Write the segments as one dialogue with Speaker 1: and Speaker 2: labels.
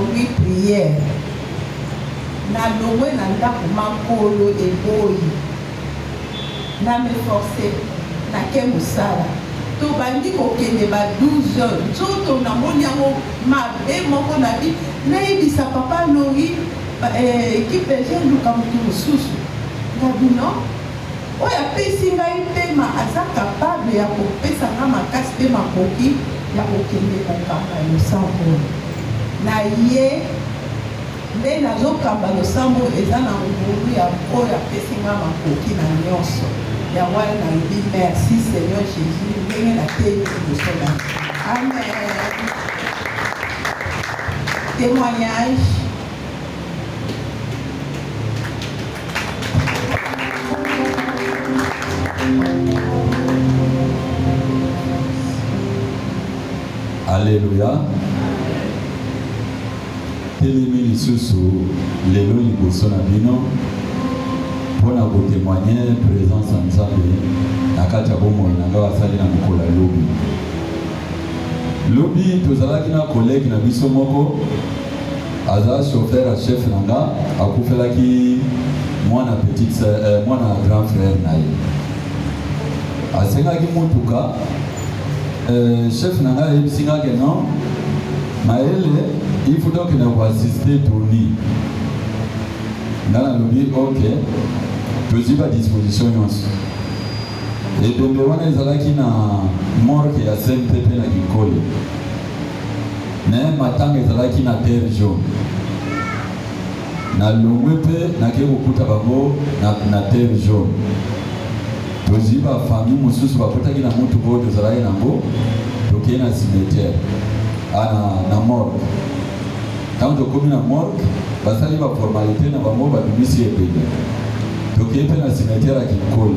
Speaker 1: aujourd'hui prière. Na longwe na ndako makolo eboyi. Na me forcé na ke musala. To bandi kokende ba 12 heures. Nzoto na moni yango mabe moko na bi. Na yebisa papa Lori équipe jeune luka mutu mosusu. Ngabino oyo apesi ngai pema aza capable ya kopesa nga makasi mpe makoki ya kokende kokamba losambo na ye nde nazokamba losambo eza na ngulu ya oyo apesi nga makoki na nyonso ya wana na lobi merci Seigneur Jésus ndenge nateli liboso na amen. Témoignage.
Speaker 2: Alléluia. Telemi lisusu lelo liboso na bino mpona kotémoigner présence ya Nzambe na kati ya bomoi na ngai asali na mokolo ya lobi. Lobi tozalaki na collègue na biso moko aza chauffeur ya chef na nga akufelaki mwana petite mwana grand frère na ye. Asengaki mutuka chef na nga yebisi nga ke non maele il faut donc na koassiste Tony. Nga nalobi ok tozwi ba disposition nyonso ebembe wana ezalaki na morgue ya CMPP na Kinkole me matanga ezalaki na terre jaune na longwe mpe nake kokuta bango na terre jaune. Tozwi bafamille mosusu bakotaki na mutuka oyo tozalaki nango tokei na cimetière na morgue. Ntango tokomi na morgue basali baformalite na bango babimisi ebele tokei mpe na cimetière ya Kinkole.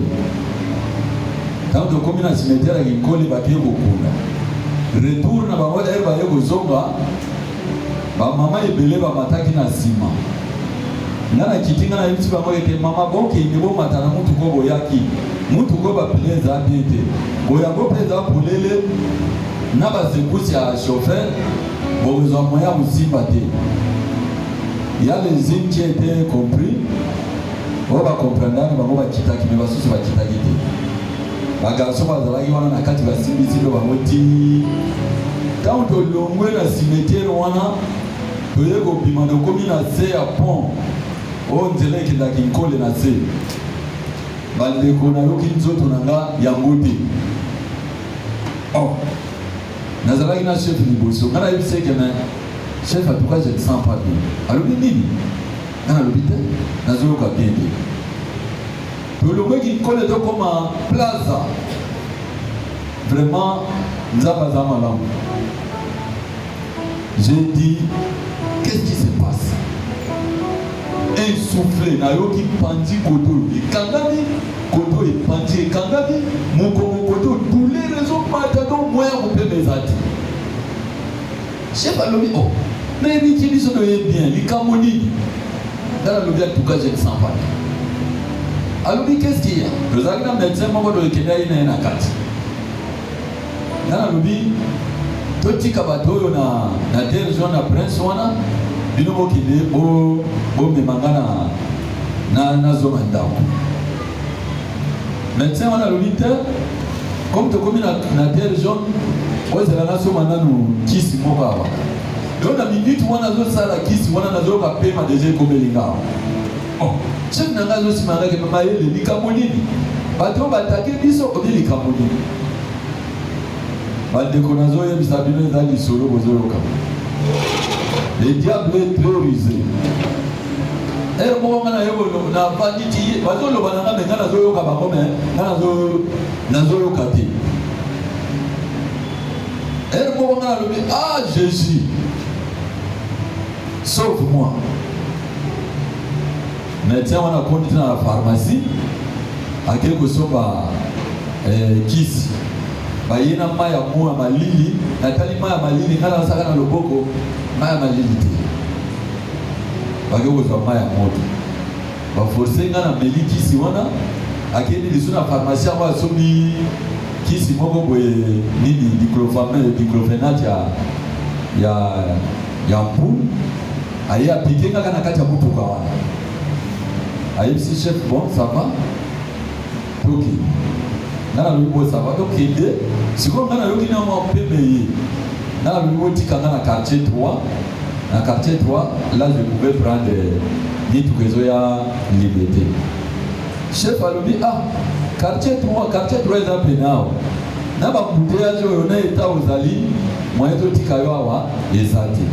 Speaker 2: Ntango tokomi na cimetière ya Kinkole bakei kokunda retour na bango daye baye kozonga bamama ebele bamataki na nsima. Nga na kiti nga na yebisi bango ete mama bokende bomata na mutuka oyo boyaki mutuka oyo bapine eza bien te boyango mpe eza polele na basekusi ya chauffeur bokozwa moya mosimba te. Ya les hymnes qui étaient compris oyo bakomprendani bango bakitaki me basusu bakitaki te. Bagarso bazalaki wana na kati basimbisindo bango ti ntango tolongwe na cimetière wana toye kobima tokomi na se ya pont oyo nzela ekendaki Nkole na se. Bandeko nayoki nzoto na nga yango te. Nazalaki na chef liboso nga nayebisi eke me chef en tout cas je ne sens pas bien. Alobi nini? Nga nalobi te nazoyoka bien te. Tolongweki Nkole tokoma plaza vraiment Nzambe aza malamu. J'ai dit qu'est-ce qui se passe? Insoufflé nayoki pandi koto ekangami koto epandi ekangami mokongo koto douleur ezomata do moya kopema eza te. Chef alobi nayebiki biso toye bien likambo nini? Nga nalobi en tout cas je ne sens pas. Alobi qu'est-ce qu'il y a? Tozalaki na médecin moko toyekende ayi na ye na kati. Nga nalobi totika bato oyo na terre jaune na prince wana bino bokende bomemanga na zoma ndako. Médecin wana alobi te comme tokomi na terre jaune ozela nasoma nanu kisi moko awa yo na minute wana azosala kisi wana nazoyoka pema deja ekomelinga awa. Chef na nga azosima ngake mama yele likambo nini? Bato oyo batake biso obi likambo nini? Bandeko nazoyebisa bino eza lisolo bozoyoka. Le diable est très rusé. Moko nga nayobo na banditi bazoloba na nga me nga nazoyoka bango me nga nazoyoka te. Moko nga nalobi Jésus sauve-moi. Médecin wana kondi na la pharmacie ake kosomba kisi baye na maya moya malili natali maya malili nga nasaka na loboko maya malili te bake kozwa maya moto baforce nga na meli kisi wana akendi lisu na pharmacie yango asombi kisi moko boye nini diclofenac ya mpu aye apike kaka na kati ya mutuka wana ayebisi chef bon ça va toki ngana lobi bo ça va tokende sikoyo ngana yoki na mwa pembe ye ngana lobi bo tikanga na quartier 3 na quartier 3 là je pouvais prendre mituka ezo ya liberté chef alobi quartier 3 eza penao na bambuteyage oyo na eta ozali moyen totika yo awa eza te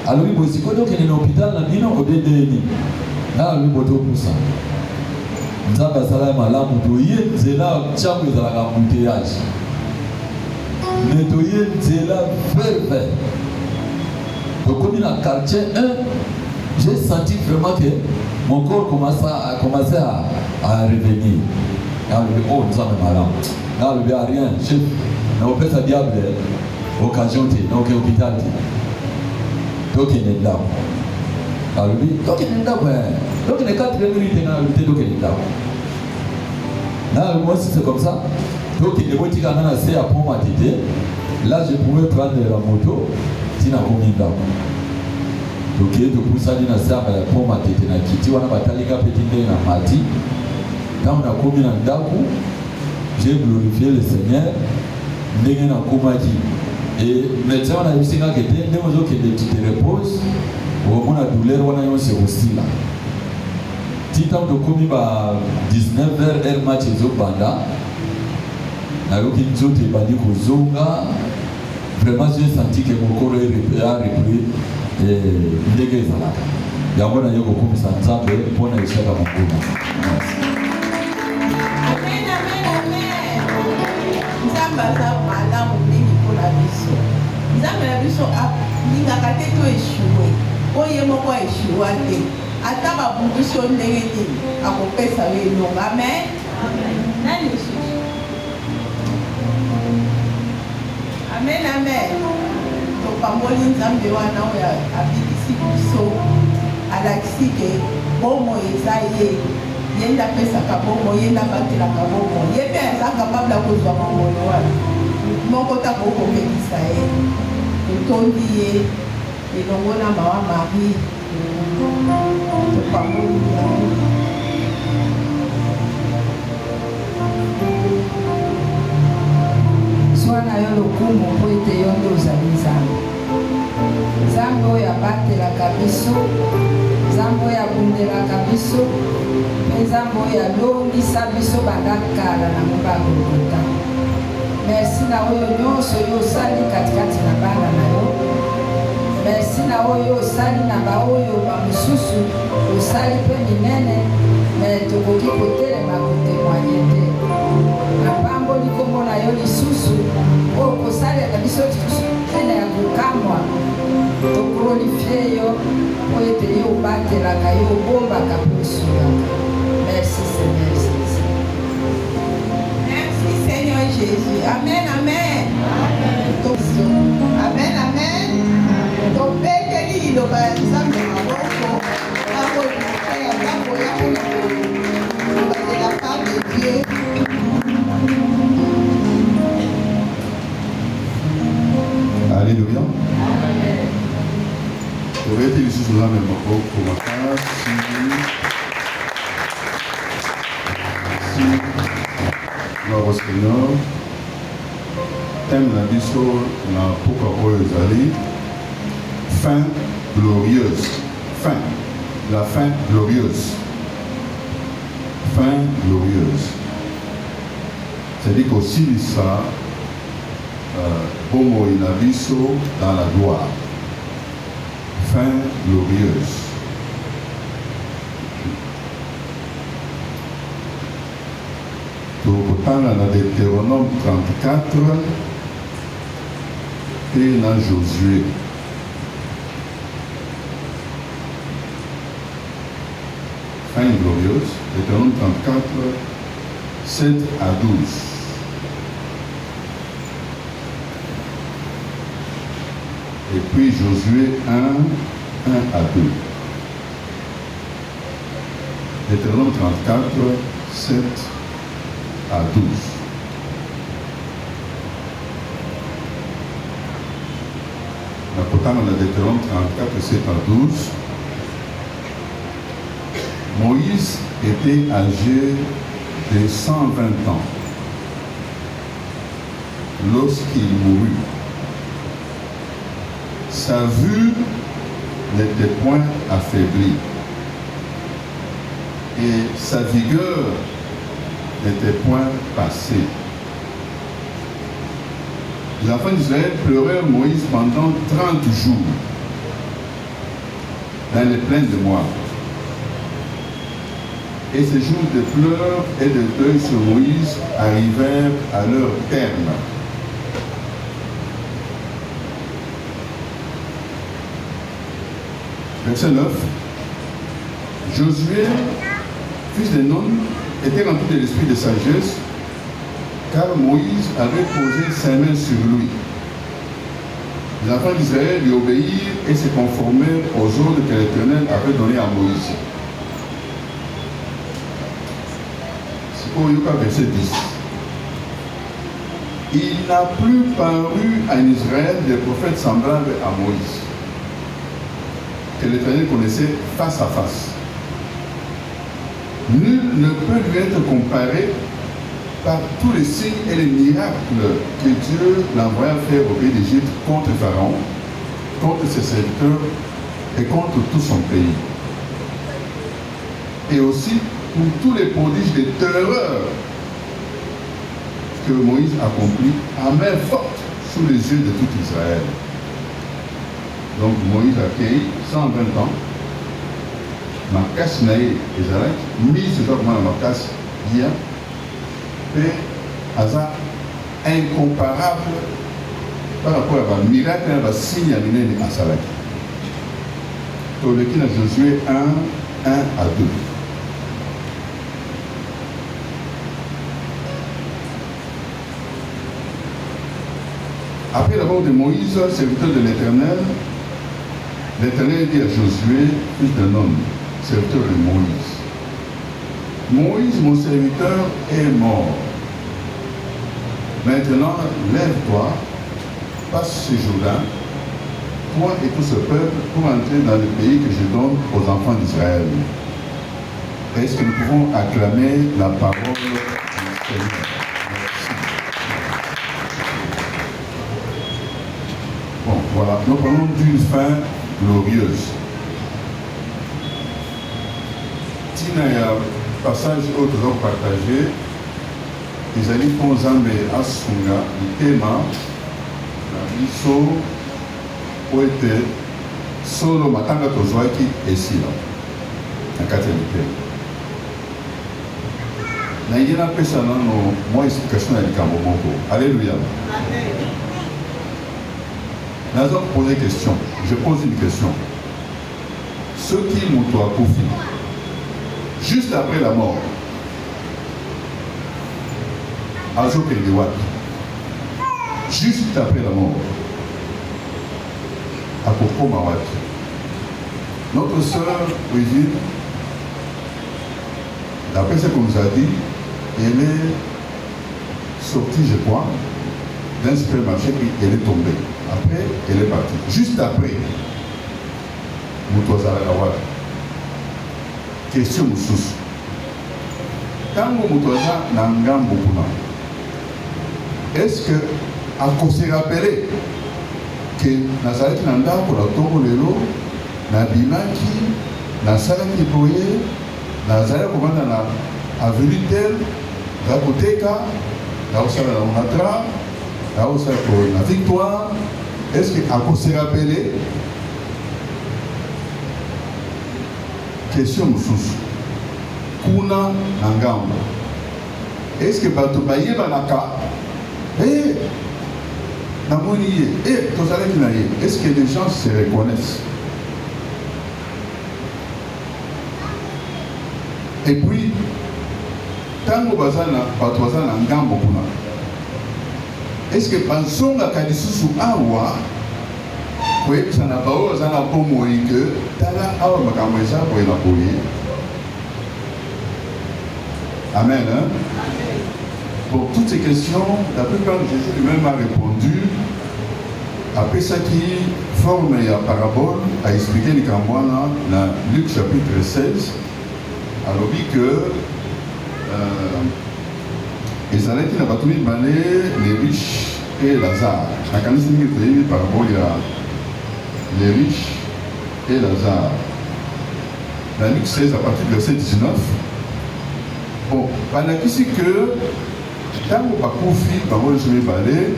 Speaker 2: alobi boye sikoyo tokende na hôpital na bino odedeni na alobi bo topusa nzambe asala ya malamu toye nzela ntiango ezalaka mbuteyage me toye nzela vert tokomi na quartier 1 j'ai senti vraiment que mon corps commençait à revenir. Oh, nous avons malade. Là, le bien rien. Chef, nous avons fait ça diable. Occasion, nous avons fait l'hôpital. Donc, il est là. Alors, lui, donc, il est là. Donc, il est 4 minutes dans la lutte. Donc, il est là. Là, moi, si c'est comme ça, donc, il est motivé à nasser à prendre ma tête. Là, je pouvais prendre la moto. Si n'a combien là. Donc, topusani na samba ya poma tete na kiti wana batalika petinde na mati quand on a commis na ndaku j'ai glorifié le Seigneur ndenge na komaki et médecin wana bisinga kete ndemo zo kende tu te reposes au mona douleur wana yo se osila titam to komi ba 19h heure match zo banda na yoki nzote bandi kozonga vraiment j'ai senti que mon corps a repris ndenge ezalaka yango na ye kokomisa nzambe mpona eshaka monguna
Speaker 1: nzambe aza malamu mingi mpona biso nzambe na biso alingaka te to eshue oyo ye moko aeshua te ata babundusi yo ndenge nini akopesa yo elongo amen nani lisusu amen amen topamboli nzambe wana oyo abikisi biso alakisi ke bomo eza ye ye nde apesaka bomo ye nde abatelaka bomo ye mpe aza kapable akozwa bomoyo wana moko taka okopekisa ye totondi ye elongo na mawa Marie topamboli
Speaker 3: zwa na yo lokumu mpo ete yo nde ozali nzambe nzambe oyo abatelaka biso nzambe oyo abundelaka biso mpe nzambe oyo alongisa biso banda kala na moko ya Golgota merci na oyo nyonso yo osali katikati na bana na yo merci na oyo osali na baoyo bamosusu osali mpe minene me tokoki kotelema kotemoigne te napamboli kombo na yo lisusu oyo kosalela biso pene ya kokamwa toglorifie yo po ete yo obatelaka yo obombaka mpe osulaka merci Seigneur Jésus.
Speaker 1: Merci Seigneur Jésus. Amen, amen. Amen, amen. Topekeli liloba ya nzambe maboko akoyuka ya ntango ya koyoba de la part de Dieu.
Speaker 4: Alléluia. Torete lisusu nzambe maboko makasi gloire au Seigneur. Thème na biso na poka oyo ezali fin glorieuse. Fin. La fin glorieuse. Fin glorieuse. C'est-à-dire kosilisa bomoi na biso dans la gloire. Fin glorieuse. Tokotanga na Deutéronome 34 et na Josué. Fin glorieuse. Deutéronome 34, 7 à 12. Et puis Josué 1, 1 à 2. Deutéronome 34, 7 à 12. dans la Deutéronome 34, 7 à 12, Moïse était âgé de 120 ans lorsqu'il mourut. Sa vue n'était point affaiblie et sa vigueur n'était point passée. Les enfants d'Israël pleurèrent Moïse pendant 30 jours dans les plaines de Moab. Et ces jours de pleurs et de deuil sur Moïse arrivèrent à leur terme. Verset 9. Josué, fils de Nun, était rempli de l'esprit de sagesse, car Moïse avait posé sa main sur lui. Les enfants d'Israël lui obéirent et se conformèrent aux ordres que l'Éternel avait donnés à Moïse. Verset 10. Il n'a plus paru en Israël des prophètes semblables à Moïse, que l'Éternel connaissait face à face. Nul ne peut lui être comparé par tous les signes et les miracles que Dieu l'envoya faire au pays d'Égypte contre Pharaon, contre ses serviteurs et contre tout son pays. Et aussi pour tous les prodiges de terreur que Moïse accomplit à main forte sous les yeux de tout Israël. Donc Moïse a accueilli 120 ans. Makas naïe Israël, mis ce genre de makas bien, et hasard incomparable par rapport à un miracle, un signe à mener à Salak. Pour le qui a Josué 1 à 2. Après la mort de Moïse, serviteur de l'Éternel, l'Éternel dit à Josué, fils de Nun, serviteur de Moïse, Moïse, mon serviteur, est mort. Maintenant, lève-toi, passe ce Jourdain, toi et tout ce peuple, pour entrer dans le pays que je donne aux enfants d'Israël. Est-ce que nous pouvons acclamer la parole du Seigneur? Bon, voilà, nous parlons d'une fin glorieuse. Tina, il y a un passage autre que nous avons partagé. Ils allaient pour Zambé à Sunga, le thème, la biso, pour être solo matanga tozoaki et si là, la quatrième thème. Il y a une personne qui a une explication à l'Ikamomoko. Alléluia. Nous allons poser une question. Je pose une question. Ceux qui m'ont Koufi, juste après la mort, Azo Pendewat, juste après la mort, à Koko Mawat, notre sœur Brigitte, d'après ce qu'on nous a dit, elle est sortie, je crois, d'un supermarché et elle est tombée. Après, elle est partie. Juste après, Moutouazara Kawara. Question Moussous. Tango Moutouazara Nangam Bokuna. Est-ce que, à qu'on se rappelle que Nazareth Nanda pour la Togo Lelo, Nabimaki, Nazareth Ipoye, Nazareth Komanda na avenue Tel, Rakoteka, Naosala na Onatra, Naosala na Victoire. Est-ce qu'à qu'on se rappelle? Question Moussous. Kuna Nangamba. Est-ce que Batobaye Banaka? Eh, est-ce que les gens se reconnaissent? Et puis, Tango Bazana, Batoazana Ngambo Kuna. Est-ce que Banzonga Kadisusu Awa, oui, ça n'a pas eu un pomo et que Tala Awa Makamweza pour la polier. Amen. Hein? Pour toutes ces questions, la plupart de Jésus lui-même a répondu après ça qui forme la parabole a expliqué les Cambouana dans Luc chapitre 16, alors que les années qui n'ont pas tout les riches et Lazare. La canisse qui parabole il y a les riches et Lazare. Dans Luc 16 à partir du verset 19. Bon, pendant qu'ici que tant que pas confié, par contre je vais parler.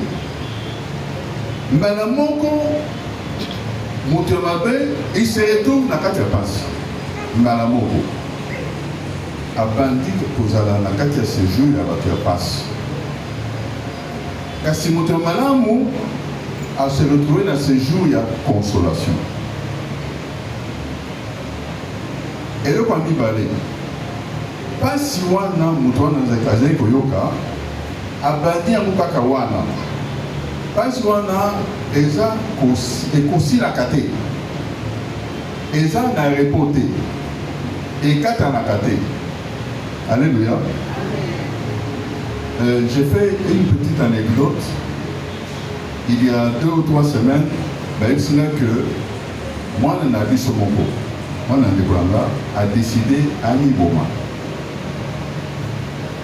Speaker 4: Mbala moko Moutemabe, il se retrouve dans la carte de passe. Mbala moko a bandit pour aller dans la carte de séjour et la carte de passe. Car si Moutemabe a se retrouvé dans ce jour, il y a consolation. Et le Kwami Balé, pas si wana Moutouana Zakaze Koyoka, a bandit à Moukaka wana. Parce qu'on a déjà aussi la kate, déjà na reporté, et quatre à la kate. Alléluia. J'ai fait une petite anecdote. Il y a 2 ou 3 semaines, il y a que moi, on a vu ce mot. Moi, on a décidé à Niboma.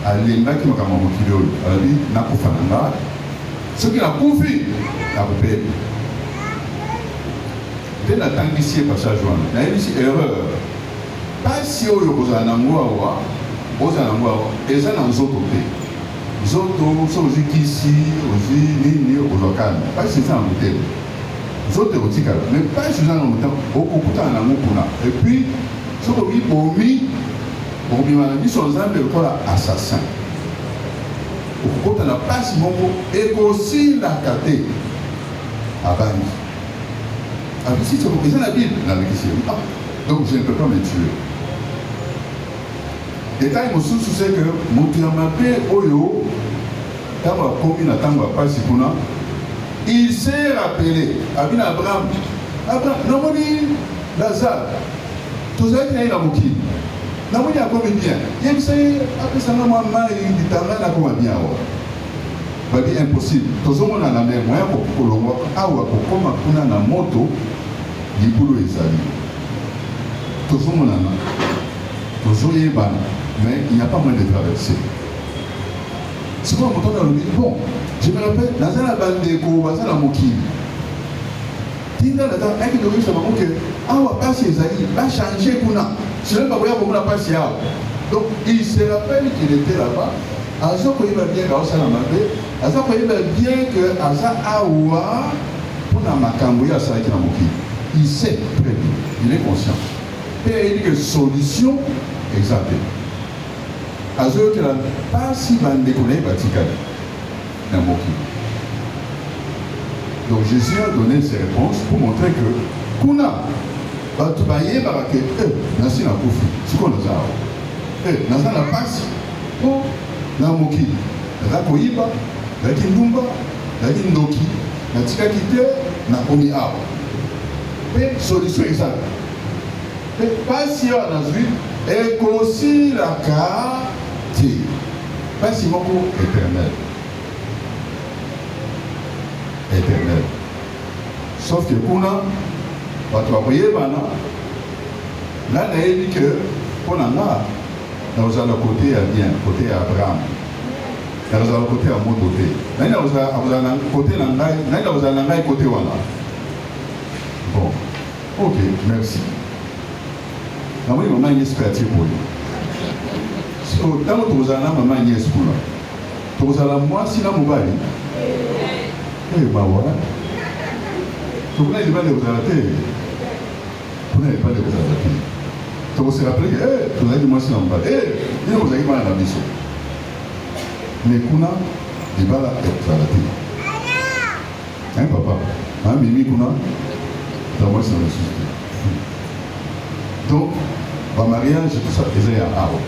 Speaker 4: À l'Emba qui m'a dit, n'a pas fait. Ce qui a confié, la paix. Dès la temps d'ici, passage, il y a une erreur. Pas si vous avez un mois, vous avez un mois, et ça dans les autres côtés. Les autres sont aussi ici, aussi, aux locales. Pas si c'est un hôtel. Les autres aussi, mais pas si c'est un hôtel, beaucoup de temps, et puis, ce qu'on dit pour lui, ils sont un assassin. Quand on a passé mon mot, et aussi la caté à Bani. Alors, si c'est présent la Bible, donc je ne peux pas me tuer. Détail, je suis sûr que Moutiamabe Oyo, quand on a commis la tango à passer pour nous, il s'est rappelé, Abin Abraham, non, on dit Lazare, tout ça qui est dans mon kit. Non, il y a combien bien. Il y a après ça, maman, il dit à comment bien. C'est impossible. Tout le monde a la même moyen pour le voir. Ah, ouais, pour comment on a la moto, il boulot est sali. Tout le monde a la. Tout le monde mais il n'y a pas moyen de traverser. C'est quoi, mon temps dans le dit, bon, je me rappelle, dans la bande de Koba, dans la Moki. Tinda la temps, avec le riche, ça m'a dit que, ah, ouais, pas si Zali, va changer pour nous. Je ne sais pas comment on a passé là. Donc, il se rappelle qu'il était là-bas. Azo il va bien que ça n'a pas Azo il va bien que Aza Awa pour la Makamboui à Saraki Namoki. Il sait très bien, il est conscient. Et il dit que solution exacte. Azo il n'a pas si bien décollé Batikal Namoki. Donc Jésus a donné ses réponses pour montrer que Kuna. Batubaye barake nasi na kofi siko na zao nasa na pasi po na moki na koyiba na kindumba na kindoki na tikaki te na komi awa pe solution exacte pe pasi ya na zwi ekosilaka te pasi moko éternel sauf que kuna bato bakoyebana nga nayebi ke mpo na nga nakozala kote ya bien kote ya Abraham nakozala kote ya moto te nani nakozala na kote na ngai nani nakozala na ngai kote wana bon ok merci namoni mama Yesu pe atie boye so ntango tokozala na mama Yesu kuna tokozala mwasi na mobali mawa tokuna libali ekozala te vous n'avez pas de réservatif. Donc, on se rappelle que, vous avez dit, moi, c'est normal. Vous avez dit, moi, la mission. Mais, Kuna, il va la réservatif. Hein, papa? Hein, Mimi, Kuna? Dans moi, c'est la ressuscité. Donc, le mariage, tout ça, c'est un arbre.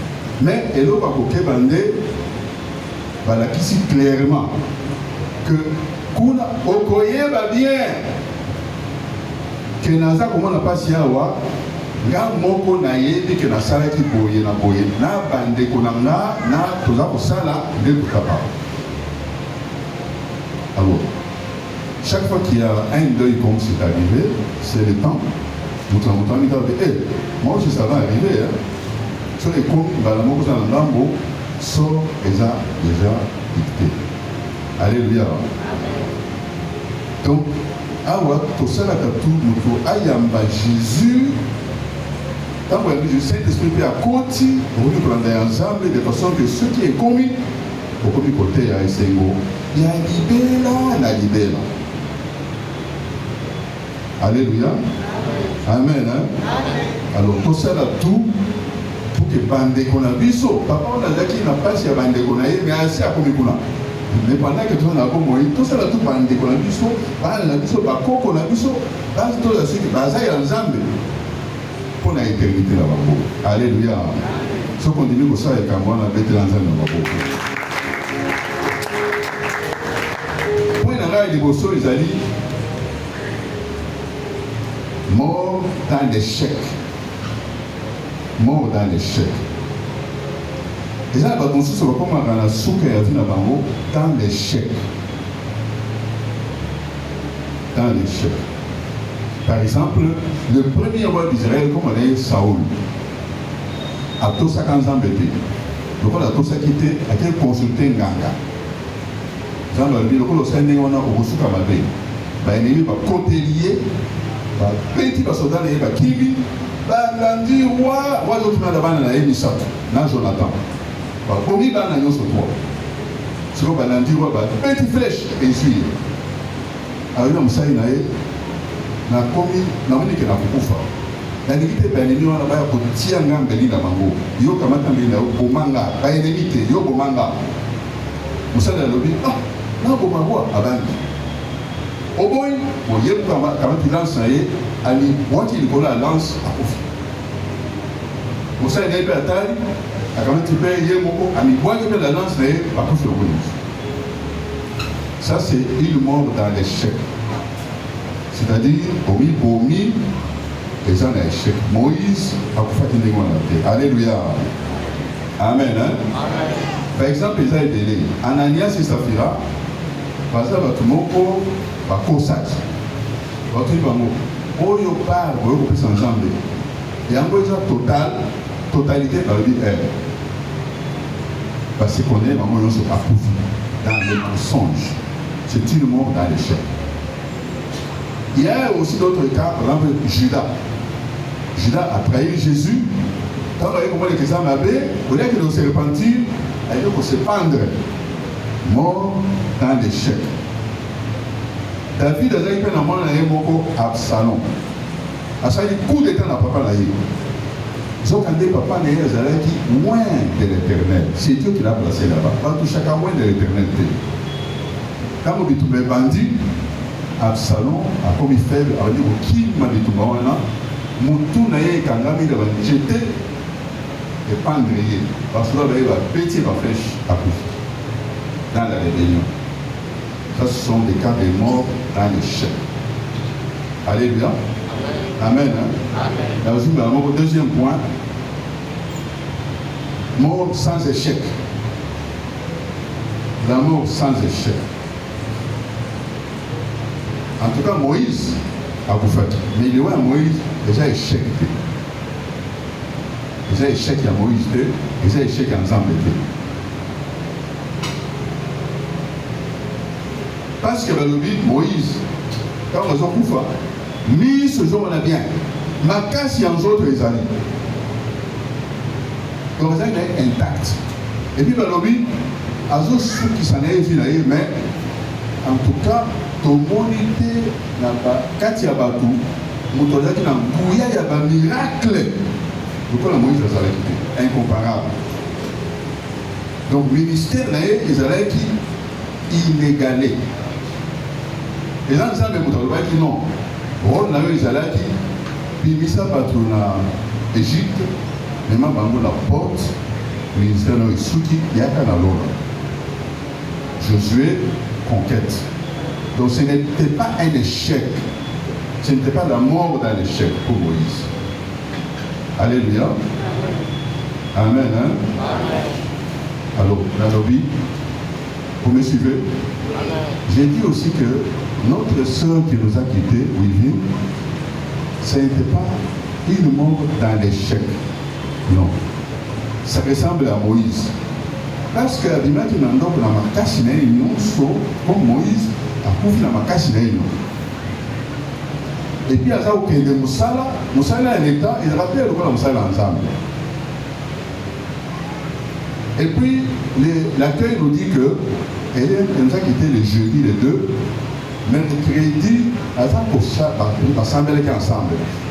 Speaker 4: Mais, elle va coquer bandé, la qui cite clairement que Kuna, Okoye va bien. Que naza comment na pasi awa nga moko na yebi que na sala ki boye na bande ko na toza ko sala de kutapa alors chaque fois qu'il y a un deuil comme c'est arrivé, c'est le temps. Moi aussi ça va arriver. Hein. Sur les comptes, l'amour dans le lambeau, sort déjà dicté. Alléluia. Donc, awa, tout ça là, tout le ayamba Jésus, tant que le Saint-Esprit peut à côté, on peut prendre ensemble de façon que ce qui est commis, au premier côté, à Essengo, il y a la libéra. Alléluia. Amen. Hein? Alors, tout ça là, tout, pour que bande qu'on a vu, papa, on a dit qu'il n'a pas si bande qu'on a eu, mais assez à commis qu'on a. Mais pendant que tout ça là, tout ça là, tout bande qu'on a vu, bah, la vu, bah, qu'on a vu, bah, tout ça, c'est que bah, ça y est ensemble. Pour l'éternité là-bas. Alléluia. Ce qu'on dit, c'est ça, et quand on a bêté l'ensemble là-bas. Pour une arrêt de Bosso, ils ont dit mort dans l'échec. Mort dans l'échec. Et ça, on se voit comme on a souke et a vu dans l'échec. Dans l'échec. Par exemple, le premier roi d'Israël, comme on a eu Saoul, à tout ça quand on bébé. Donc on a tout ça qui était à quel consulter Nganga. Jean le dit, le Seigneur on a au Rousou Kamabé. L'ennemi va côté lié, va petit va soldat et va kibi, va lundi roi, roi d'autres là-bas dans la émission, dans Jonathan. Va commis dans la sur toi. C'est comme va lundi roi, va petit flèche et suivre. Alors il y a na komi na moni ke na kukufa na nikite ba enemi wana baya kutia ngambe linda mango yo kamata mbele na bomanga ba enemi te yo bomanga musala lobi na bomangwa abandi oboy mo yeb kamata lance na ye ali wati likola lance akufi musala ne pe atali akamata pe ye moko ami wati pe la lance na ye akufi oboy. Ça c'est une mort dans l'échec. C'est-à-dire, Bomi, les gens ont échec. Moïse a fait une démonade. Alléluia. Amen. Hein? Amen. Par exemple, ils ont été Ananias et Saphira, par exemple, tout le monde va consacrer. Votre monde, on y parle, on y peut s'ensemble. Et en gros, totalité dans le vie. Parce qu'on est, on se approuve dans les mensonges. C'est une mort dans l'échec. Il y a aussi d'autres cas, par exemple Judas. Judas a trahi Jésus. Quand on a comment les chrétiens m'avaient, au lieu qu'il se repentir, il faut se pendre. Mort dans l'échec. David a dit que dans Absalom. À chaque coup d'état dans papa là. Ils ont quand papa n'est qui loin de l'éternel. C'est Dieu qui l'a placé là-bas. Pas tout chacun loin de l'éternité. Quand on dit tous les bandits, Absalom a commis faible, a dit qui m'a dit tout le monde là, Moutou n'a eu qu'un ami de jeter et pendrier. Parce que là, il va péter ma flèche à coup dans la rébellion. Ça, ce sont des cas de mort dans l'échec. Alléluia. Amen. Amen. Hein? Deuxième point, mort sans échec. La mort sans échec. En tout cas, Moïse a bouffé. Mais il y a Moïse, déjà échec. Déjà échec à Moïse, déjà échec ensemble. Parce que Moïse, quand on a bouffé, mis ce jour on a bien. Ma casse, il y a un autre les amis. Donc, ça est intact. Et puis, Balobi, Azo Sou qui s'en est vu, mais en tout cas, tomonité na ba kati ya batu mutozaki na nguya ya ba miracle lokola Moïse azalaki incomparable. Donc ministère na ye ezalaki inégalé. Les gens savent que non, rôle na yo ezalaki bimisa bato na Égypte mema bango na porte ministère na esuki yaka na lona. Josué conquête. Donc ce n'était pas un échec. Ce n'était pas la mort d'un échec pour Moïse. Alléluia. Amen. Hein? Amen. Alors, la lobby, vous me suivez? J'ai dit aussi que notre sœur qui nous a quittés, Willy, ce n'était pas une mort dans l'échec. Non. Ça ressemble à Moïse. Parce que Abimaki Nandok na makasi na union, comme Moïse a couvert la makasi na union. Et puis à ça, au Kende Moussala, Moussala est l'État, il rappelle le Moussala ensemble. Et puis l'accueil nous dit que elle nous a quitté le jeudi, les 2. Mercredi, elle a ensemble.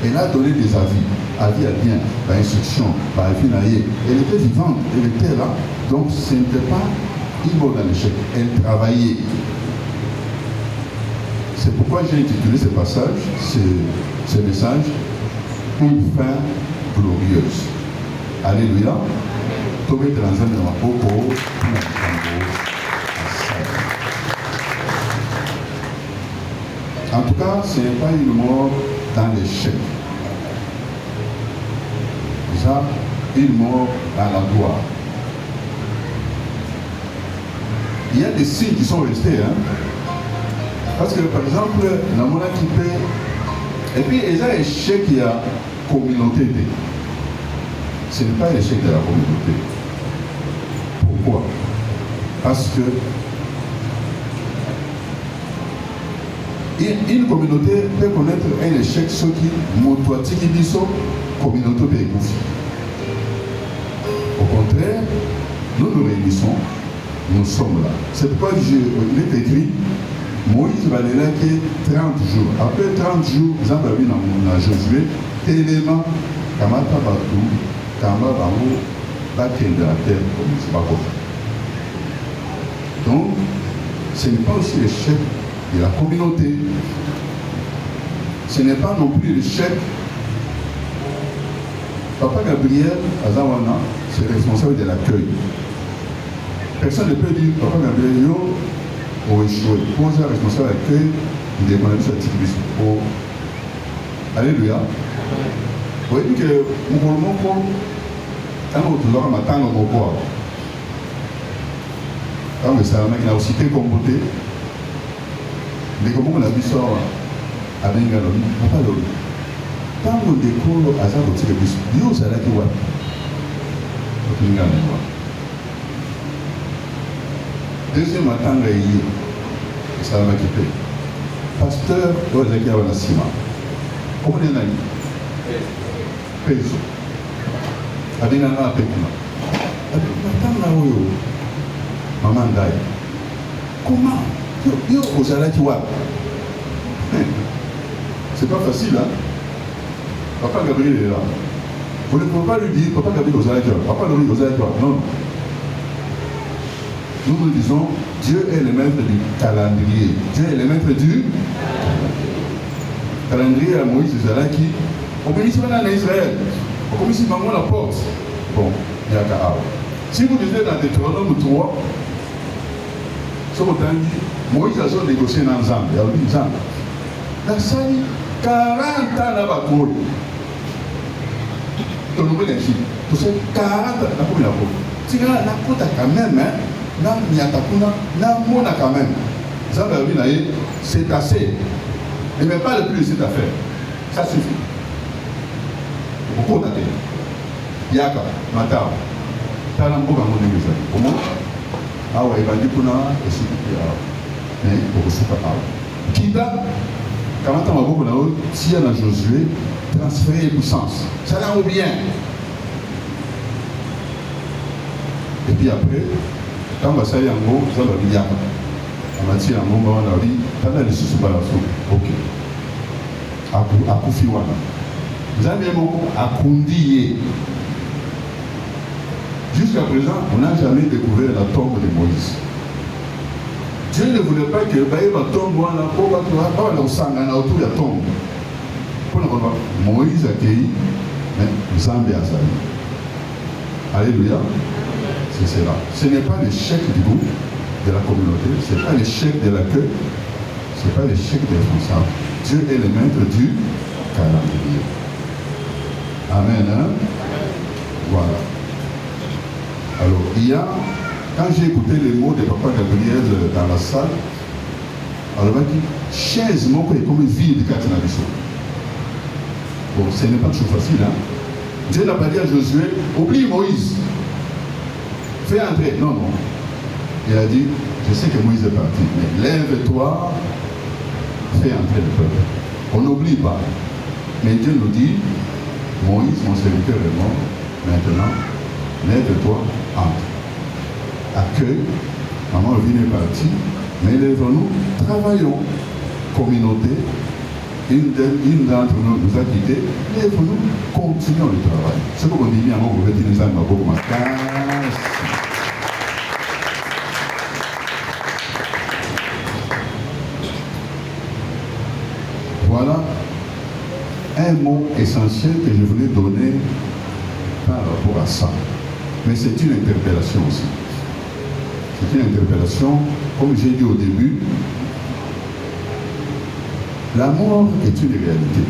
Speaker 4: Elle a donné des avis à bien, l'instruction, elle était vivante, elle était là. Donc ce n'était pas une mort dans l'échec, elle travaillait. C'est pourquoi j'ai intitulé ce passage, ce message, une fin glorieuse. Alléluia. Tomé dans un de ma popo, en tout cas, ce n'est pas une mort dans l'échec. Ça, une mort dans la gloire. Il y a des signes qui sont restés. Hein? Parce que, par exemple, la monnaie qui paie, et puis, il y a l'échec qui a communauté. Ce n'est pas l'échec de la communauté. Pourquoi? Parce que une communauté peut connaître un échec, ce qui motoitique qui dit ça, communauté peut écouter. Au contraire, nous nous réunissons, nous sommes là. C'est pourquoi il est écrit, Moïse va aller là qui 30 jours. Après 30 jours, nous avons vu dans Josué, tellement, Kamata Batou, Kama Bamou, Baken de la terre, comme il se passe. Donc, ce n'est pas aussi l'échec de la communauté. Ce n'est pas non plus l'échec. Papa Gabriel Azawana, c'est responsable de l'accueil. Personne ne peut dire Papa Gabriel yo ou échoué. Pose la responsable de l'accueil, il est condamné sur la ticibis. Alléluia. Vous voyez que nous voulons quand nous avons matin au pouvoir. Quand le Salama qui a aussi été comporté, mais comment on a vu ça à Bengaloni, pas l'autre. Quand on découvre à ça, vous tirez plus. Dieu, c'est là qui voit. Deuxième matin, il y a Salama qui paye. Pasteur, vous avez dit à Wanasima. Comment on a dit? Peso. À Bengalona, à Pekuna. Matin, maman Ndaï. Comment? Yo, vous allez qui voir. C'est pas facile, hein? Papa Gabriel est là. Vous ne pouvez pas lui dire, Papa Gabriel, vous allez qui voir. Papa Gabriel, vous allez qui voir. Non. Nous disons, Dieu est le maître du calendrier. Dieu est le maître du calendrier à Moïse et Zalaki. On bénit en Israël. On commence à la porte. Bon, il y a qu'à. Si vous lisez dans Deutéronome 3, Moïse a négocié dans Zambie. Il a dit Zambie. La salle, 40 ans là-bas. Tout le monde est ici. Tout ça, 40 ans là-bas. Si on a quand même, quand même. C'est assez. Ne mets pas le plus de cette affaire. Ça suffit. Pourquoi t'as dit Yaka, Matao. T'as un beau gamin de maison. Comment? Ah ouais, il va dire qu'on a et c'est tout. Mais pour que c'est pas grave. Kita, quand on a beaucoup de si on a Josué, transférer puissance. Ça l'a bien. Et puis après, quand on va salir en gros, ça va bien. On va dire en gros, on a dit, t'as la liste sur la soupe. Ok. À Koufiwana. Vous avez à Koundiye. Jusqu'à présent, on n'a jamais découvert la tombe de Moïse. Dieu ne voulait pas que la tombe soit là, pour autour de la tombe. Moïse a accueilli, mais Zambie a sali. Alléluia. C'est cela. Ce n'est pas l'échec du groupe, de la communauté, ce n'est pas l'échec de l'accueil, ce n'est pas l'échec des responsables. Dieu est le maître du calendrier. Amen. Hein? Voilà. Alors, il y a, quand j'ai écouté les mots de Papa Gabriel dans la salle, Alors, chaise, mon est comme vide quand il a vu ça. Bon, ce n'est pas toujours facile, hein. Dieu n'a pas dit à Josué, oublie Moïse. Fais entrer. Non, non. Il a dit, je sais que Moïse est parti, mais lève-toi, fais entrer le peuple. On n'oublie pas. Mais Dieu nous dit, Moïse, mon serviteur est mort, maintenant, lève-toi, entre. Accueille, maman Vine est partie, mais lève-nous, travaillons, communauté, une d'entre nous nous a quittés, lève-nous, continuons le travail. Ce qu'on dit, à moi, vous pouvez dire, nous avons beaucoup de casse. Voilà un mot essentiel que je voulais donner par rapport à ça. Mais c'est une interpellation aussi. C'est une interpellation, comme j'ai dit au début, la mort est une réalité.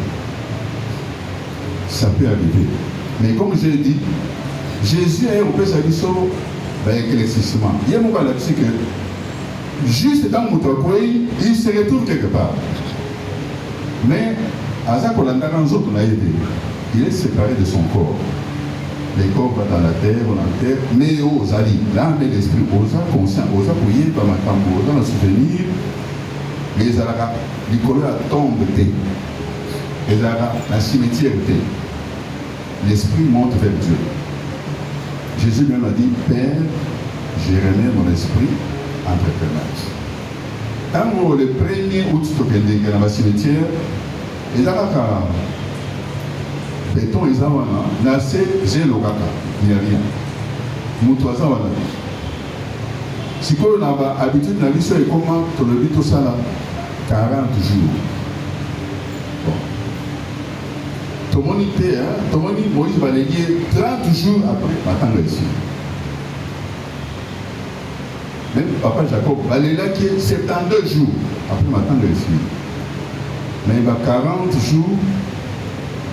Speaker 4: Ça peut arriver. Mais comme j'ai dit, Jésus a repris sa mission avec l'éclaircissement. Il y a mon cas là-dessus que juste dans mon toit, il se retrouve quelque part. Mais, il est séparé de son corps. Les corps vont dans la terre, mais aux alliés, l'âme et l'esprit, aux conscients, aux appuyer, dans ma tambour, dans le souvenir, les alara, les couleurs tombent, les alara, la cimetière, l'esprit monte vers Dieu. Jésus lui a dit, Père, j'ai remis mon esprit entre tes mains. Quand le premier août, dans le cimetière, il y a béton, il y a zéro kaka, il n'y a rien. Moutoisa, voilà. Si on a l'habitude de vie, comment tu le vis tout ça là 40 jours. Bon. Tout le monde était, tout le monde, Moïse va le dire 30 jours après, m'attendre ici. Même papa Jacob, il est là qui est 72 jours après m'attendre ici. Mais il va 40 jours.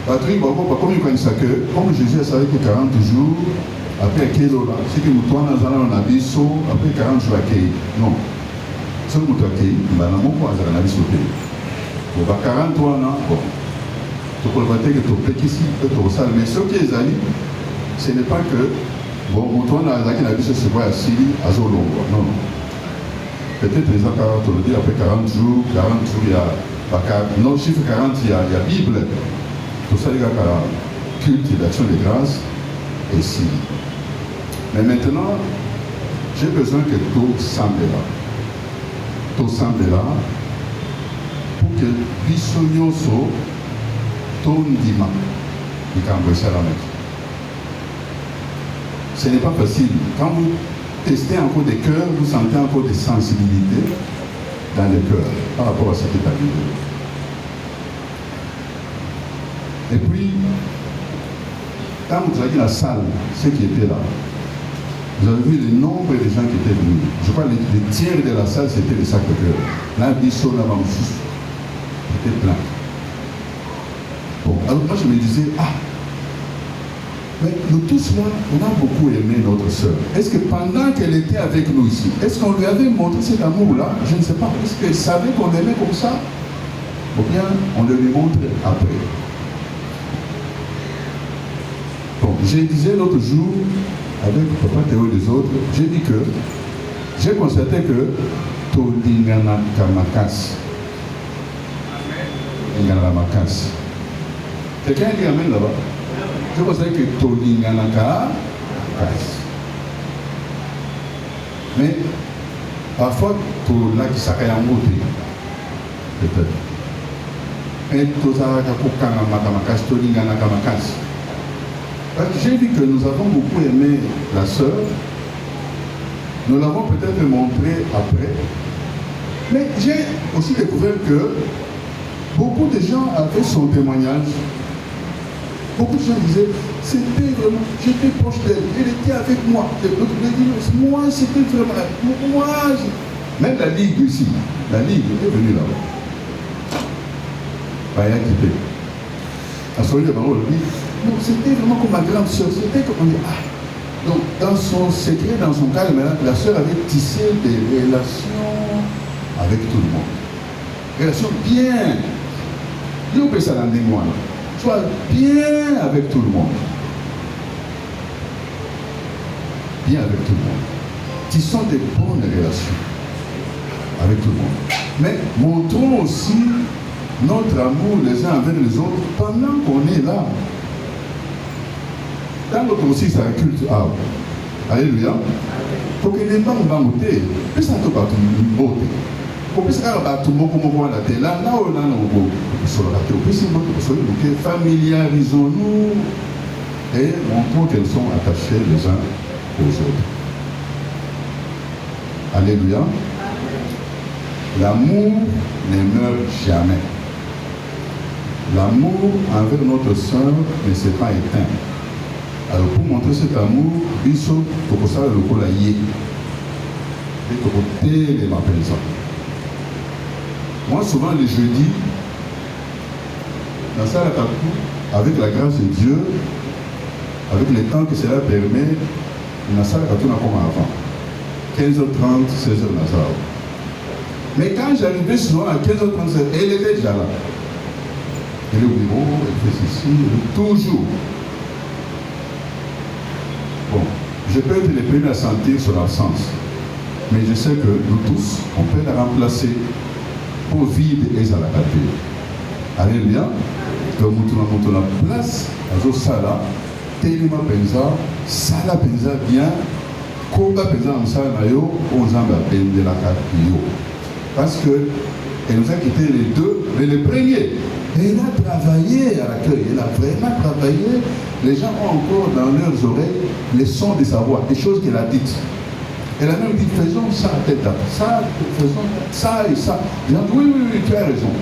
Speaker 4: Patrick, comme il connaît ça que, comme Jésus a savait que 40 jours, après quel là, c'est que nous tournons dans un abisso, après 40 jours à Kei. Non. Ce que nous avons Kei, nous avons pas un abisso. On va 43 ans, bon. Tu peux le dire que tu peux ici, tu peux salle. Mais ce qui est allé, ce n'est pas que, bon, nous tournons dans un abisso, c'est quoi, à Syrie, à Zolongo. Non, non. Peut-être les gens, tu le dis, après 40 jours, il y a. Non, chiffre 40, il y a Bible. Tout ça, il y a culte d'action de grâce et si. Mais maintenant, j'ai besoin que tout semble là. Tout semble là pour que Bissonio so ton dima. Il cambre ça la mettre. Ce n'est pas facile. Quand vous testez encore des cœurs, vous sentez encore des sensibilités dans le cœur par rapport à ce qui est arrivé. Et puis, quand vous avez la salle, ceux qui étaient là, vous avez vu le nombre de gens qui étaient venus. Je crois que les tiers de la salle, c'était les Sacré-Cœur. Là, Bissot, là, c'était plein. Bon, alors moi, je me disais, mais nous tous là, on a beaucoup aimé notre sœur. Est-ce que pendant qu'elle était avec nous ici, est-ce qu'on lui avait montré cet amour-là? Je ne sais pas. Est-ce qu'elle savait qu'on l'aimait comme ça? Ou bien, on le lui montre après. Bon, je disais l'autre jour, avec Papa Théo et les autres, j'ai dit que j'ai constaté que Tolingana Kamakas. Tolingana Kamakas. Quelqu'un dit Amen là-bas? J'ai constaté que Tolingana Kamakas. Mais parfois, Tola qui s'arrête en mot, peut-être. Et Tozara Kamakas, Tolingana Kamakas. J'ai dit que nous avons beaucoup aimé la sœur. Nous l'avons peut-être montré après. Mais j'ai aussi découvert que beaucoup de gens avaient son témoignage. Beaucoup de gens disaient, c'était vraiment, j'étais proche d'elle, elle était avec moi. Moi, c'était vraiment, moi, même la Ligue ici, la Ligue est venue là-bas. Baya Kipé. À Solide de Barreau, il dit, non, c'était vraiment comme ma grande soeur. C'était comme on dit, donc, dans son secret, dans son calme, la soeur avait tissé des relations avec tout le monde. relation bien. Nous peut ça dans des mois. Sois bien avec tout le monde. Bien avec tout le monde. Qui sont des bonnes relations avec tout le monde. Mais montrons aussi notre amour les uns envers les autres pendant qu'on est là. Dans notre aussi, ça culte. Alléluia. Pour que les gens ne soient pas puis ça ne pas tout pour que ça ne tout le monde comme la télé. Là, on a un sur la télé. Puis c'est familiarisons-nous et montrons qu'elles sont attachées les uns aux autres. Alléluia. L'amour ne meurt jamais. L'amour envers notre sœur ne s'est pas éteint. Alors pour montrer cet amour, il faut que ça le colailler. Et que vous les m'appelle ça. Moi souvent les jeudis, dans ça avec la grâce de Dieu, avec le temps que cela permet, dans ça comme avant. 15h30, 16h dans ça. Mais quand j'arrivais souvent à 15h30, elle était déjà là. Elle est au bureau, elle fait ceci, toujours. Bon, je peux être le premier à sentir son absence. Mais je sais que nous tous, on peut la remplacer pour vide et à la capture. Alléluia. Donc, nous avons la place, à Sala, tellement pensa, Sala pensa bien, Koba pensa en Sala, on s'en va de la capture. Parce qu'elle nous a quitté les deux, mais le premier, elle a travaillé à l'accueil, elle a vraiment travaillé. Les gens ont encore dans leurs oreilles les sons de sa voix, des choses qu'elle a dites. Elle a même dit, faisons ça, ça, faisons ça et ça. Ils ont dit, oui, tu as raison.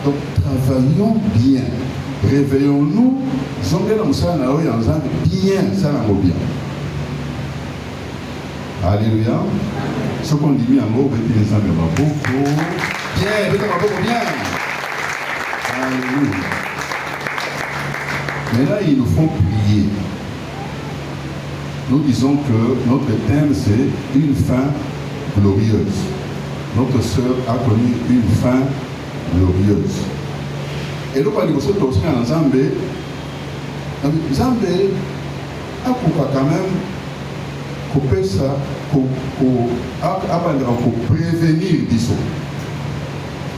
Speaker 4: Donc, travaillons bien. Réveillons-nous. Bien, ça va bien. Alléluia. Ce qu'on dit bien en gros, les gens de ma beaucoup. Bien. Alléluia. Mais là, il nous faut prier. Nous disons que notre thème, c'est une fin glorieuse. Notre sœur a connu une fin glorieuse. Et donc, on dit que c'est aussi en Zambé. Zambé a quand même coupé ça pour prévenir, disons.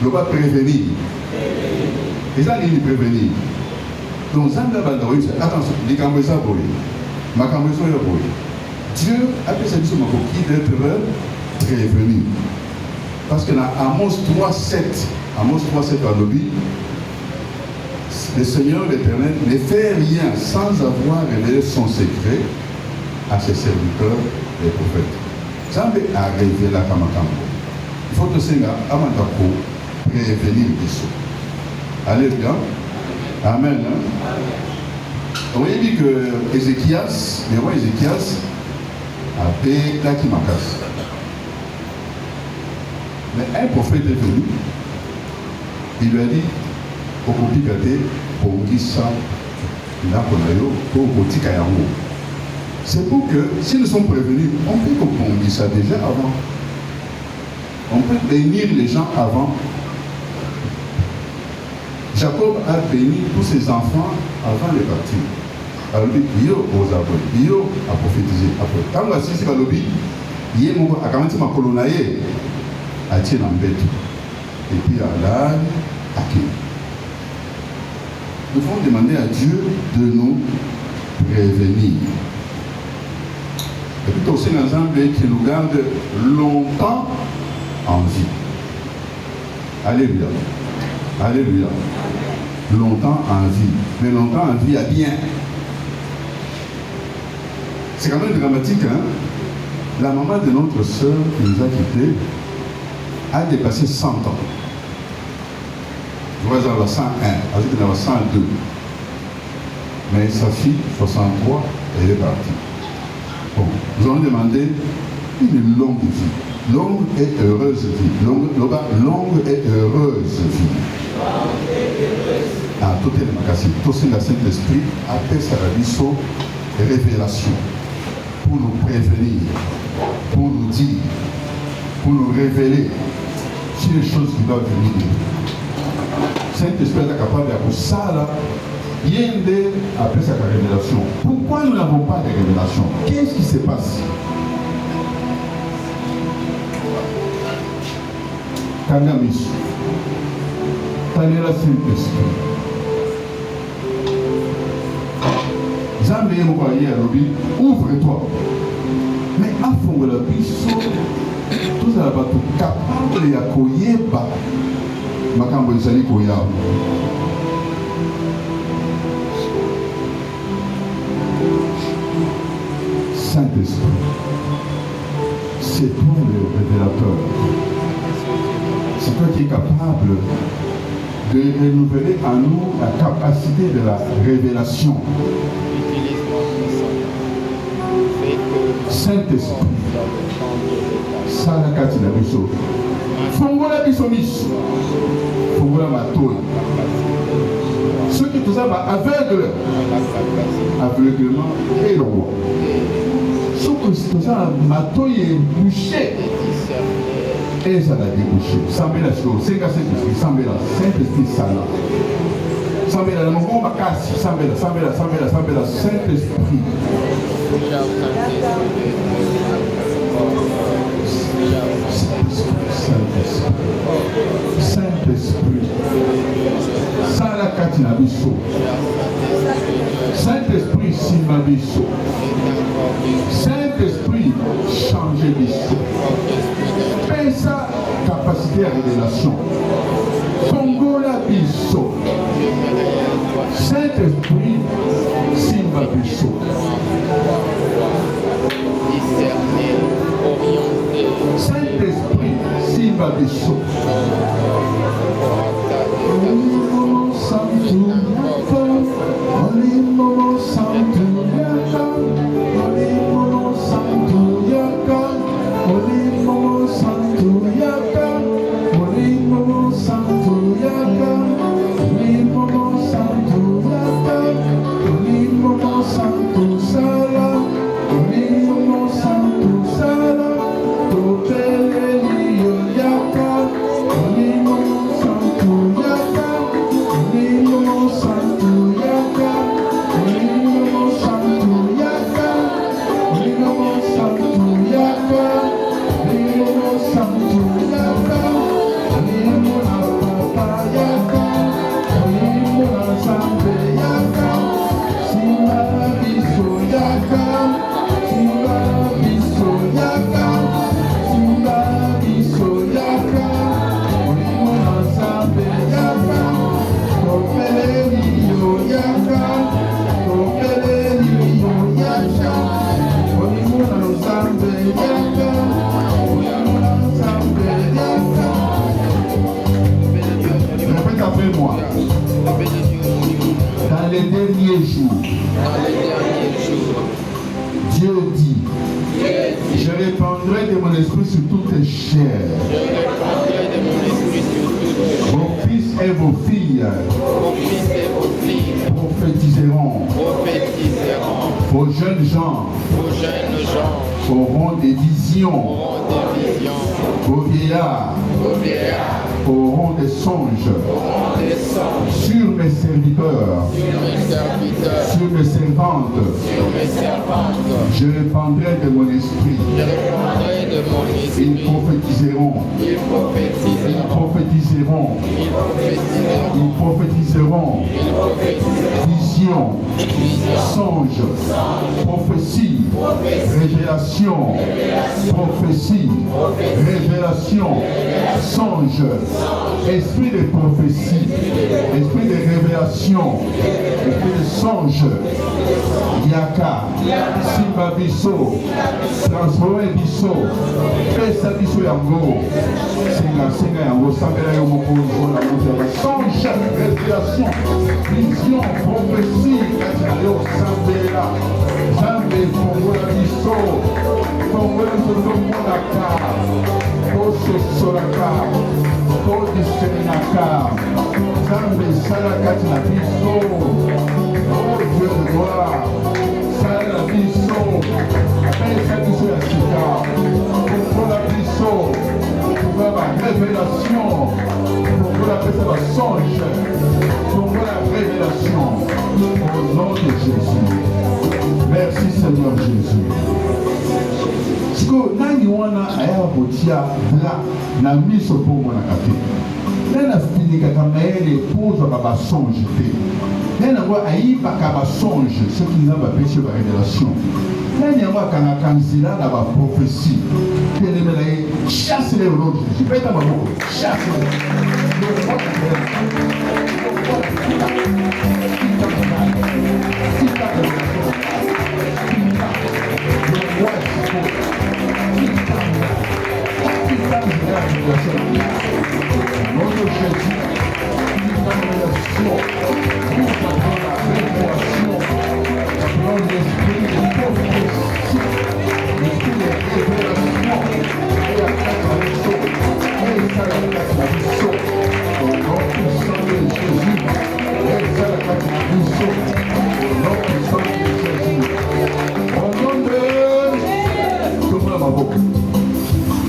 Speaker 4: Le va prévenir. Et ça, il dit prévenir. Donc, Zambé a dit, attention, il dit qu'on ça pour lui. Dieu a fait cette mission d'être prévenu. Parce que dans Amos 3.7, à l'objet, le Seigneur l'Éternel ne fait rien sans avoir révélé son secret à ses serviteurs et prophètes. Zambé a révélé la Kamakambo. Il faut que le Seigneur prévenir les choses. Alléluia. Amen. On a dit que Ézéchias, le roi Ézéchias, a payé Takimakas. Mais un prophète est venu, il lui a dit, au Kopikate, pour Gissa, pour Tikayango. C'est pour que, si nous sommes prévenus, on peut comprendre ça déjà avant. On peut bénir les gens avant. Jacob a béni tous ses enfants avant de partir. Alors, Yo aux abonnés, Yo a prophétisé. Après, quand on a dit que l'objet, il y a quand même ma colonaye à Tienambet. Et puis à l'âne, à qui? Nous devons demander à Dieu de nous prévenir. Et puis aussi un ensemble qui nous garde longtemps en vie. Alléluia. Alléluia. Longtemps en vie. Mais longtemps en vie à bien. C'est quand même dramatique, hein? La maman de notre sœur qui nous a quittés a dépassé 100 ans. Je vois qu'elle a 101, elle a 102. Mais sa fille, 63, elle est partie. Bon, nous allons demander une longue vie. Longue et heureuse vie. Longue et heureuse vie. À toutes les magasin, tout ce que le Saint-Esprit appelle sa rabisso révélation. Pour nous prévenir, pour nous dire, pour nous révéler sur les choses qui doivent venir. Saint-Esprit est capable de ça là. Il y a après sa révélation. Pourquoi nous n'avons pas de révélation? Qu'est-ce qui se passe? Kangamis, Tanela Saint-Esprit. Zambé Mouaye à l'objet, ouvre-toi. Mais à fond de la biso, tout ça va tout capable de koyeba. Makambo Isali Koya. Saint-Esprit, c'est toi le révélateur. C'est toi qui es capable de renouveler en nous la capacité de la révélation. Saint-Esprit, Salakati la biso, Fongola bisomis, Fongola matoi. Ceux qui tout ça va aveuglement et le roi. Ceux qui tout ça matoi est bouché. Et ça l'a débouché. Sambela chose, c'est Saint-Esprit, Sambela, Saint-Esprit Sala. Sambela, le mouvement Bakassi, Sambela, Saint-Esprit. Saint-Esprit, Salakati na biso. Saint-Esprit, Simba biso. Saint-Esprit, changer biso. Fais sa capacité à révélation. Fongola biso. Saint-Esprit, Simba biso. Saint-Esprit, Simba biso. Dans les derniers jours, Dieu dit, je répandrai de mon esprit sur toutes les chairs. Vos fils et vos filles prophétiseront. Vos jeunes gens auront des visions. Vos vieillards auront des songes. Sur mes serviteurs, sur mes servantes, je répandrai de mon esprit. Ils prophétiseront. Vision, songe, prophétie, révélation, prophétie, révélation, songe, esprit de prophétie, esprit de révélation, esprit de songe, yaka, simba biso, transformer biso, pesa biso yango, senga yango, sambela yo moko na moko, songe, révélation, vision, prophétie, katina yo sambela, zambe fongola biso, fongola biso monaka, oso solaka, odisenaka, zambe salakati na biso, oh Dieu de gloire, sala biso, pesa biso ya sika, fongola biso, reçois ma révélation. Pour que la paix soit songe. Pour que la révélation. Au nom de Jésus. Merci Seigneur Jésus. Parce que nani wana aya botia là na miso pour mon akate. Nana finika kama ele pozo ba songe te. Nana wa aiba kama songe ce qui n'a pas péché par révélation. Nani wa kana kanzila na ba prophétie. Tele melaye chasse les rois. Je peux ta mabo chasse les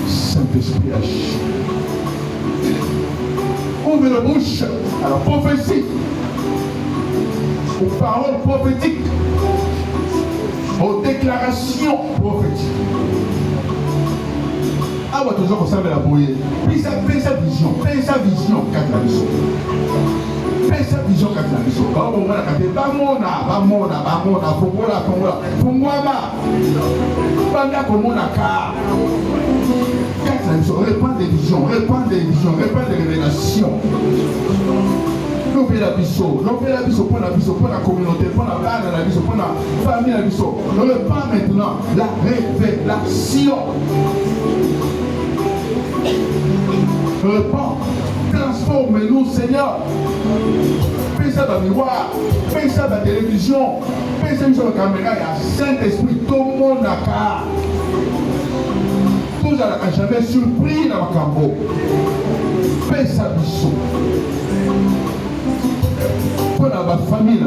Speaker 4: Saint-Esprit agit. Ouvre la bouche à la prophétie, aux paroles prophétiques, aux déclarations prophétiques. Ah, ouais, toujours comme ça, mais la bouille. Puis sa vision, sa vision, quand la vision. Sa vision, quand la vision. Quand on va la cater, bamona, répand des visions, répand des révélations. L'opéra biso pour la communauté, pour la bande, pour la famille, on répand maintenant la révélation. Répand, transforme-nous, Seigneur. Fais ça dans le miroir, fais ça dans la télévision, fais ça sur la caméra, il y a Saint-Esprit, tout le monde a car. Tout ça n'a jamais surpris dans ma cambo. Fais ça, bichon. Pour la famille,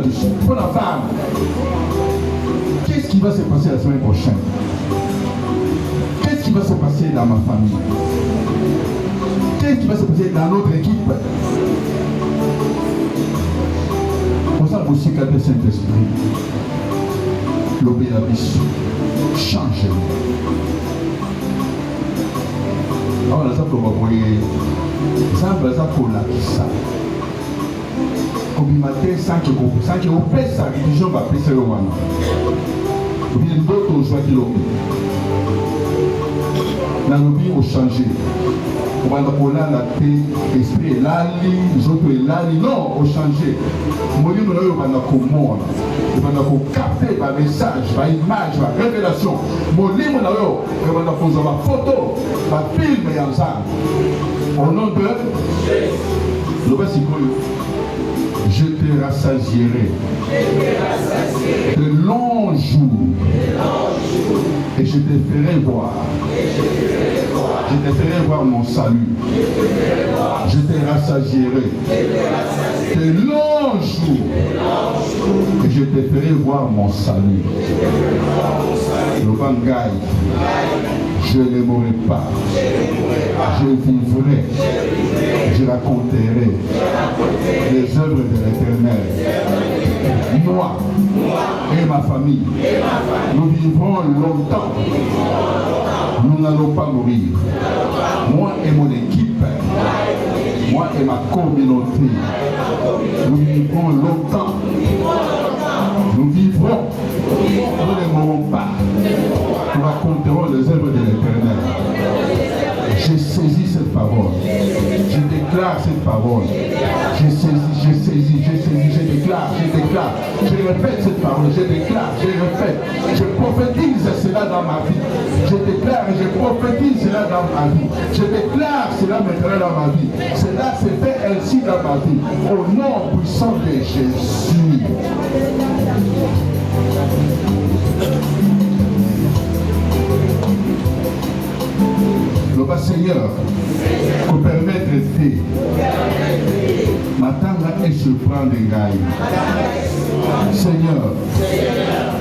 Speaker 4: pour la femme. Qu'est-ce qui va se passer la semaine prochaine? Qu'est-ce qui va se passer dans ma famille? Qu'est-ce qui va se passer dans notre équipe? Pour ça, aussi, quand le Saint-Esprit, l'obéissance, change-nous. Alors, ça peut envoyer ça pour la ça. Comme il m'a dit, sans que vous faites sa religion, va passer le roi. Ou bien d'autres choix qui l'ont. Dans le vie, on change. On va dans la paix, l'esprit est là, les autres est là, non, on change. Moi, je vais comment. Je vais capter ma message, ma image, ma révélation. Mon livre, je vais poser ma photo, ma film et ensemble. Au nom de je te rassasierai de longs jours et je te ferai voir. Je te ferai voir mon salut. Je te rassasierai de longs jours et je te ferai voir mon salut. Le Bangaï, je ne mourrai pas. Je vivrai. Je raconterai les œuvres de l'Éternel. Moi et ma famille, nous vivrons longtemps. Nous n'allons pas mourir. Moi et mon équipe, moi et ma communauté, nous vivrons longtemps. Nous vivrons. Nous ne mourrons pas. Nous raconterons les œuvres de l'Éternel. J'ai saisi cette parole. Je déclare cette parole. J'ai saisi, je déclare. Je répète cette parole. Je déclare, je répète. Je prophétise cela dans ma vie. Je déclare et je prophétise cela dans ma vie. Je déclare cela maintenant dans ma vie. Cela s'est fait ainsi dans ma vie. Au nom puissant de Jésus. Le bas Seigneur, pour permettre de m'attendre et se prendre des gailles. Seigneur,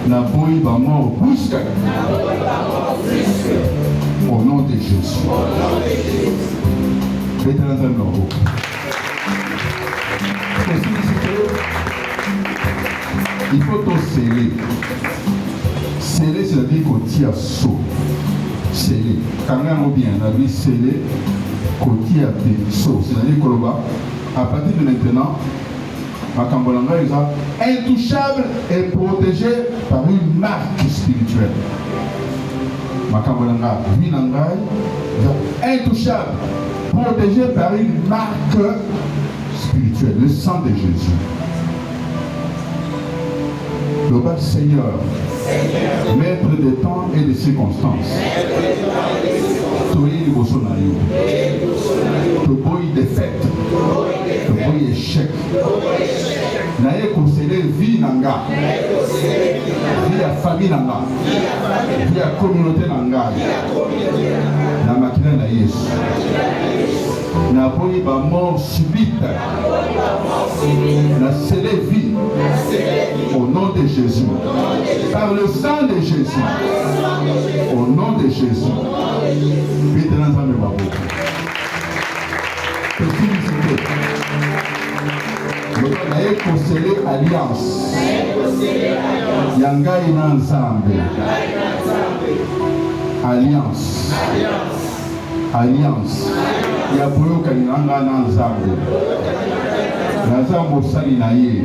Speaker 4: n'a pas eu ma mort brusque. Au nom de Jésus. Vétéran Zambaro. Il faut tout sceller. Sceller, c'est-à-dire qu'on tire saut. Sceller. Quand on bien, on a vu sceller, qu'on tire saut. C'est-à-dire qu'on va, à partir de maintenant, Makambolanga est intouchable et protégé par une marque spirituelle. Makambolanga, Vinangai, intouchable, protégé par une marque spirituelle, le sang de Jésus. Le bas Seigneur, maître des temps et des circonstances, Toyi Bosonayo, Toboyi défaite, Toboyi échec, Naye conseillé vie nanga, vie à famille nanga, vie à communauté nanga, na makina na Yesu. Na boyi ba mort subite, na scellé vie au nom de Jésus, par le sang de Jésus, au nom de Jésus. Vite dans un mémoire. On a conseillé alliance. Yanga ina ensemble. Alliance. Alliance. Ya boyo kananga na ensemble. Nazambo sali na ye.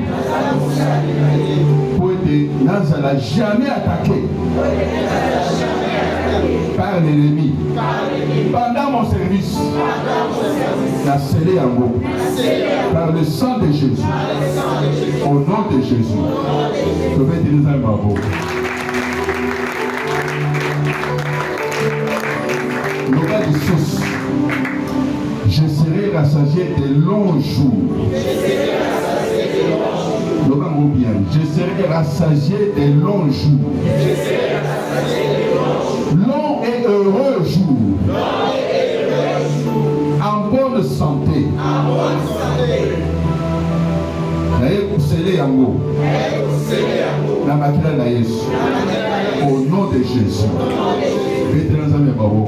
Speaker 4: Poete nazala jamais attaqué par l'ennemi. Pendant mon service, la scellé yango par le sang de Jésus. Au nom de Jésus. Je vais te dire un bravo. Le gars du sauce. Je serai rassasié de longs jours. Le gars bien. Je serai rassasié de longs jours. Long et heureux jours. En bonne santé. Naye kusele yango. Na makila na Yesu. Au nom de Jésus. Vétéran Zambé Babo.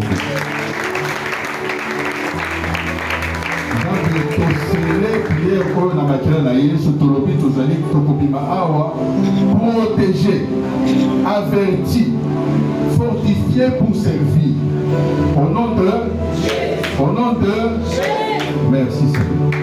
Speaker 4: Prière pour la matière na Yesu tolobi tozali tokobima awa protégé, averti, fortifié pour servir. Au nom de merci Seigneur.